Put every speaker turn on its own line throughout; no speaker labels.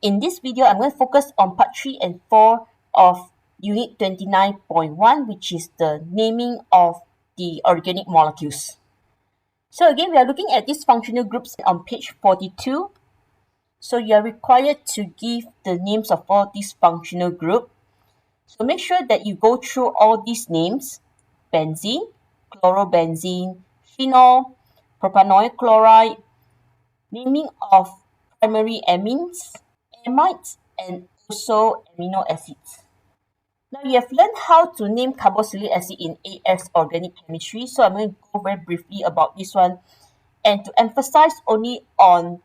In this video, I'm going to focus on part 3 and 4 of unit 29.1, which is the naming of the organic molecules. So again, we are looking at these functional groups on page 42. So you are required to give the names of all these functional groups. So make sure that you go through all these names: benzene, chlorobenzene, phenol, propanoic chloride, naming of primary amines, amides, and also amino acids. Now you have learned how to name carboxylic acid in AS organic chemistry, so I'm going to go very briefly about this one and to emphasize only on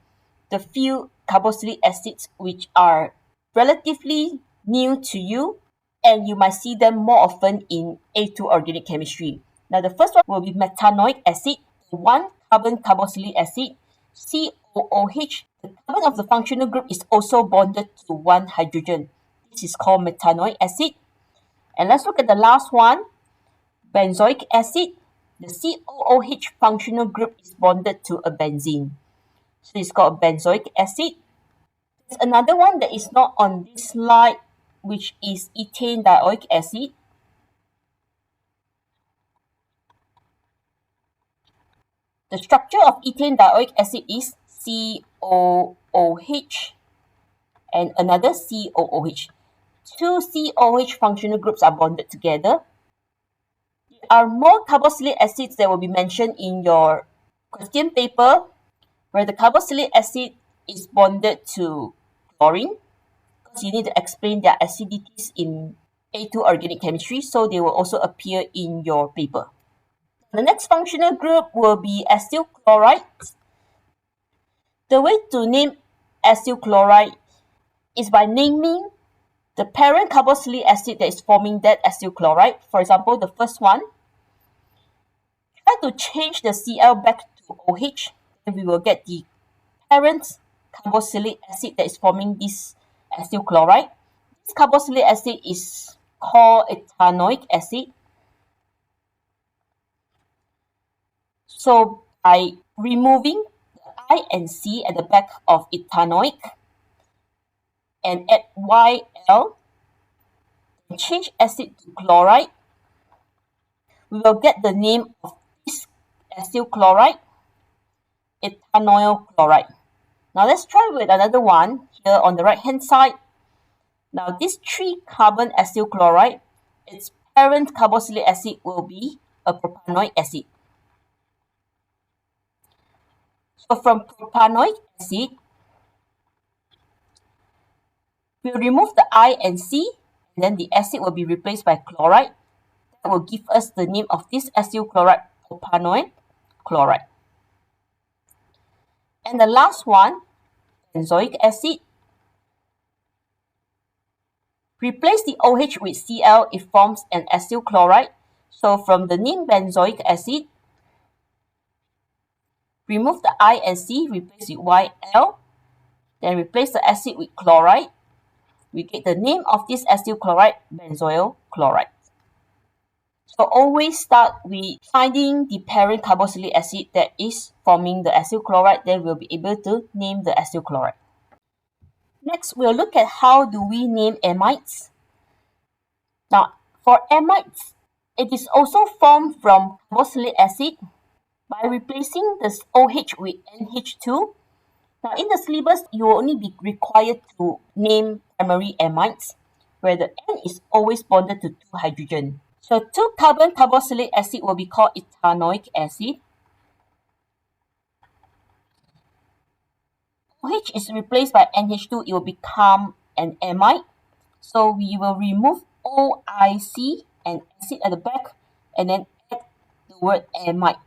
the few carboxylic acids which are relatively new to you and you might see them more often in A2 organic chemistry. Now the first one will be methanoic acid, one carbon carboxylic acid, COOH. The carbon of the functional group is also bonded to one hydrogen. This is called methanoic acid. And let's look at the last one, benzoic acid. The COOH functional group is bonded to a benzene. So it's called benzoic acid. There's another one that is not on this slide, which is ethane dioic acid. The structure of ethane dioic acid is COOH and another COOH. Two COOH functional groups are bonded together. There are more carboxylic acids that will be mentioned in your question paper, where the carboxylic acid is bonded to chlorine, because you need to explain their acidities in A2 organic chemistry, so they will also appear in your paper. The next functional group will be acyl chloride. The way to name acyl chloride is by naming the parent carboxylic acid that is forming that acyl chloride. For example, the first one, try to change the Cl back to OH, and we will get the parent carboxylic acid that is forming this acyl chloride. This carboxylic acid is called ethanoic acid. So by removing the I and C at the back of ethanoic and add YL and change acid to chloride, we will get the name of this acyl chloride, ethanoyl chloride. Now let's try with another one here on the right hand side. Now this 3-carbon acyl chloride, its parent carboxylic acid will be a propanoic acid. So from propanoic acid, we'll remove the I and C, and then the acid will be replaced by chloride. That will give us the name of this acyl chloride, propanoic chloride. And the last one, benzoic acid. Replace the OH with Cl, it forms an acyl chloride. So from the name benzoic acid, remove the I and C, replace with YL, then replace the acid with chloride. We get the name of this acyl chloride, benzoyl chloride. So always start with finding the parent carboxylic acid that is forming the acyl chloride, then we'll be able to name the acyl chloride. Next, we'll look at how do we name amides. Now, for amides, it is also formed from carboxylic acid by replacing the OH with NH2. Now, in the syllabus, you will only be required to name primary amides, where the N is always bonded to 2 hydrogen. So 2-carbon carboxylic acid will be called ethanoic acid. OH is replaced by NH2, it will become an amide. So we will remove OIC and acid at the back and then add the word amide.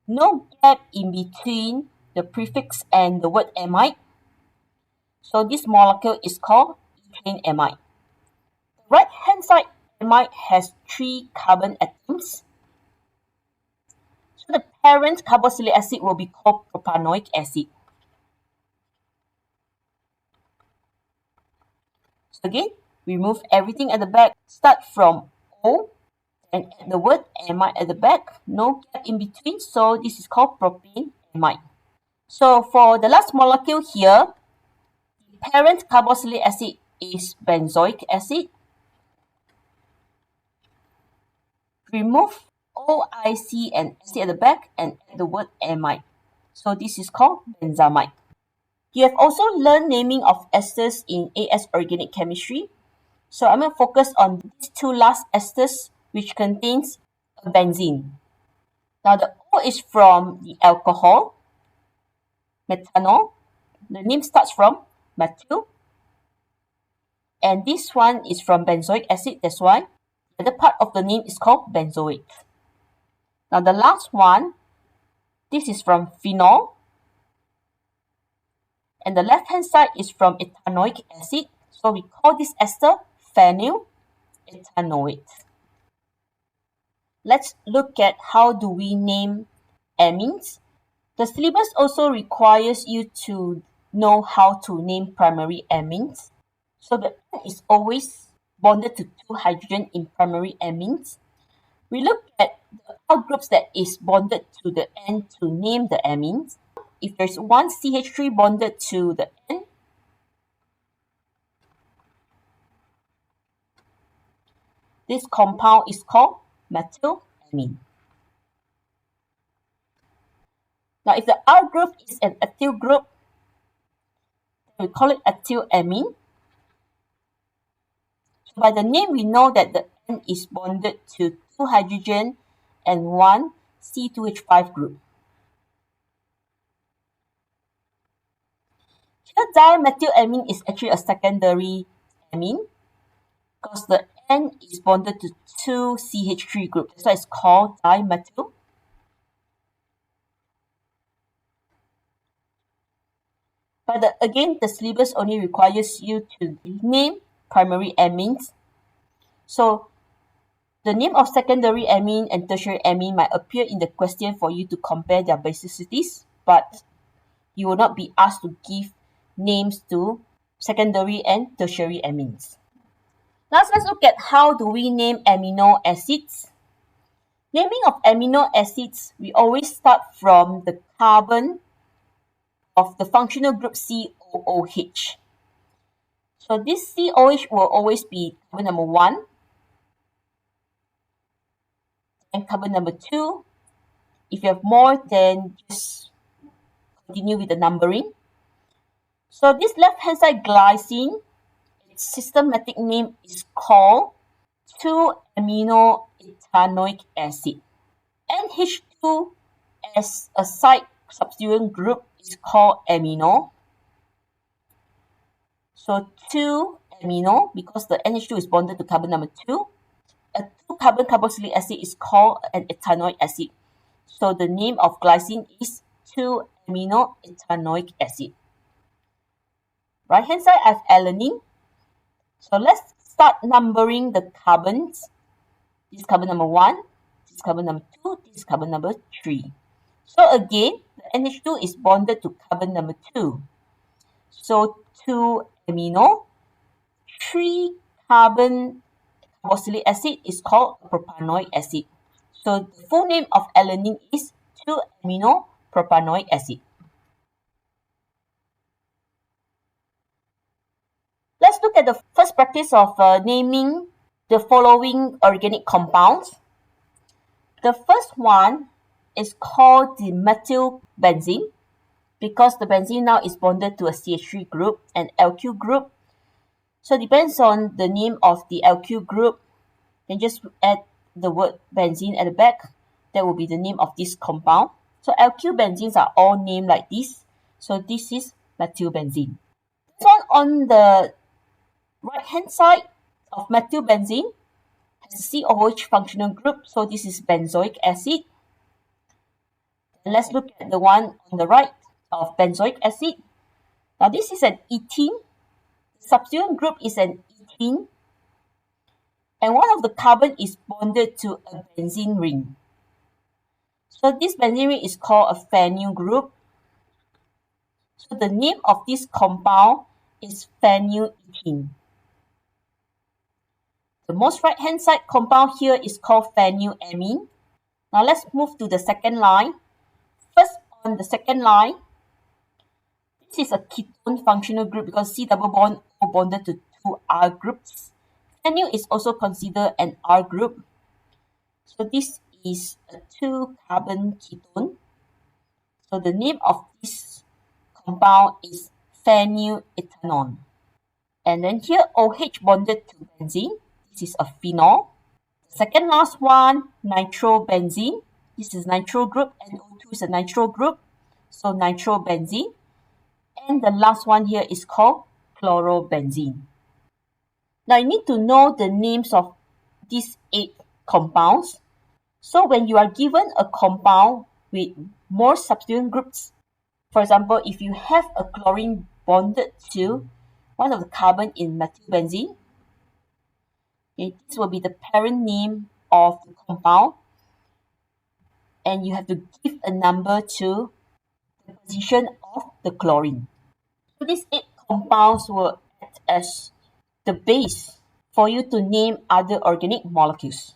No gap in between the prefix and the word amide. So this molecule is called ethane amide. The right hand side amide has 3 carbon atoms. So the parent carboxylic acid will be called propanoic acid. So again, remove everything at the back. Start from O and add the word amide at the back. No gap in between, so this is called propane amide. So for the last molecule here, the parent carboxylic acid is benzoic acid. Remove OIC and acid at the back and add the word amide. So this is called benzamide. You have also learned naming of esters in AS Organic Chemistry. So I'm going to focus on these two last esters which contains a benzene. Now the O is from the alcohol, methanol. The name starts from methyl. And this one is from benzoic acid, that's why the other part of the name is called benzoate. Now the last one, this is from phenol. And the left hand side is from ethanoic acid. So we call this ester phenyl ethanoate. Let's look at how do we name amines. The syllabus also requires you to know how to name primary amines. So the N is always bonded to two hydrogen in primary amines. We look at the R groups that is bonded to the N to name the amines. If there's one CH3 bonded to the N, this compound is called methylamine. Now, if the R group is an ethyl group, we call it ethylamine. So by the name, we know that the N is bonded to two hydrogen and one C2H5 group. Here, dimethylamine is actually a secondary amine because the N is bonded to two CH3 groups. That's why it's called dimethyl. But again, the syllabus only requires you to name primary amines. So the name of secondary amine and tertiary amine might appear in the question for you to compare their basicities, but you will not be asked to give names to secondary and tertiary amines. Now let's look at how do we name amino acids. Naming of amino acids, we always start from the carbon of the functional group COOH. So this COH will always be carbon number 1 and carbon number 2. If you have more, then just continue with the numbering. So this left-hand side glycine, its systematic name is called 2-aminoethanoic acid. NH2 as a side substituent group is called amino. So 2-amino, because the NH2 is bonded to carbon number 2. A 2-carbon carboxylic acid is called an ethanoic acid. So the name of glycine is 2-aminoethanoic acid. Right hand side, I have alanine. So let's start numbering the carbons. This is carbon number 1, this is carbon number 2, this is carbon number 3. So again, the NH2 is bonded to carbon number 2. So 2-amino, 3-carbon carboxylic acid is called propanoic acid. So the full name of alanine is 2-aminopropanoic acid. Let's look at the first practice of naming the following organic compounds. The first one is called the methylbenzene because the benzene now is bonded to a CH3 group and alkyl group. So it depends on the name of the alkyl group. Then just add the word benzene at the back. That will be the name of this compound. So alkyl benzenes are all named like this. So this is methylbenzene. This one on the right hand side of methylbenzene has a COOH functional group. So this is benzoic acid. And let's look at the one on the right of benzoic acid. Now this is an ethene. The substituent group is an ethene. And one of the carbon is bonded to a benzene ring. So this benzene ring is called a phenyl group. So the name of this compound is phenylethene. The most right hand side compound here is called phenylamine. Now let's move to the second line. First on the second line, This is a ketone functional group because C double bond O bonded to two R groups. Phenyl is also considered an R group. So this is a 2-carbon ketone. So the name of this compound is phenylethanol. And then here OH bonded to benzene. This is a phenol. The second last one, nitrobenzene. This is nitro group. NO2 is a nitro group. So nitrobenzene. And the last one here is called chlorobenzene. Now you need to know the names of these 8 compounds. So when you are given a compound with more substituent groups, for example, if you have a chlorine bonded to one of the carbon in methylbenzene, okay, this will be the parent name of the compound, and you have to give a number to the position of the chlorine. So these 8 compounds will act as the base for you to name other organic molecules.